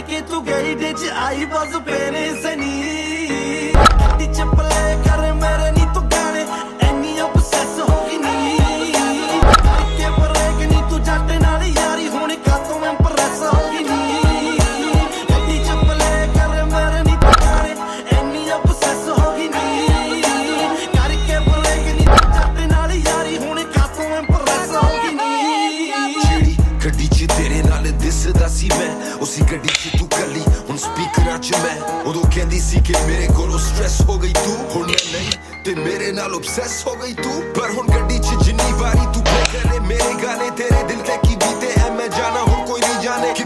ਕਿ ਤੂੰ ਗਈ ਦੇ ਚ ਆਈ ਬਸ ਪੇਨੇ ਸਨੀ ਕੱਟੀ ਚੱਪਲੇ ਕਰ ਮੇਰੇ ਨੀ ਤੂੰ ਗਾਣੇ ਐਨੀ obsess ਹੋ ਗਈ ਨੀ ਕਿ ਬਰੇਕ ਨੀ ਤੂੰ ਜੱਟ ਨਾਲ ਯਾਰੀ ਹੁਣ ਕਾਤੋਂ ਇੰਪ੍ਰੈਸ ਹੋ ਗਈ ਨੀ ਕੱਟੀ ਚੱਪਲੇ ਕਰ ਮੇਰੇ ਨੀ ਤੂੰ ਗਾਣੇ ਐਨੀ obsess ਹੋ ਗਈ ਨੀ ਕਰਕੇ ਬਰੇਕ ਨੀ ਤੂੰ ਜੱਟ ਨਾਲ ਯਾਰੀ ਹੁਣ ਕਾਤੋਂ ਇੰਪ੍ਰੈਸ ਹੋ ਗਈ ਨੀ ਜਿਹੜੀ ਗੱਡੀ 'ਚ ਤੇਰੇ ਨਾਲ ਦਿਸਦਾ ਸੀ ਮੈਂ ਉਸੀ ਗੱਡੀ 'ਚ ਤੂੰ ਕੱਲੀ ਹੁਣ ਸਪੀਕਰਾਂ 'ਚ ਮੈਂ ਉਦੋਂ ਕਹਿੰਦੀ ਸੀ ਕਿ ਮੇਰੇ ਕੋਲੋਂ ਸਟ੍ਰੈਸ ਹੋ ਗਈ ਤੂੰ ਹੁਣ ਮੈਂ ਨਹੀਂ ਤੇ ਮੇਰੇ ਨਾਲ obsess ਹੋ ਗਈ ਤੂੰ ਪਰ ਹੁਣ ਗੱਡੀ 'ਚ ਜਿੰਨੀ ਵਾਰੀ ਤੂੰ ਪਲੇ ਕਰੇ ਮੇਰੇ ਗਾਣੇ ਤੇਰੇ ਦਿਲ ਤੇ ਕੀ ਬੀਤੇ ਐ ਮੈਂ ਜਾਣਾ ਹੁਣ ਕੋਈ ਨਹੀਂ ਜਾਣੇ ਕਿ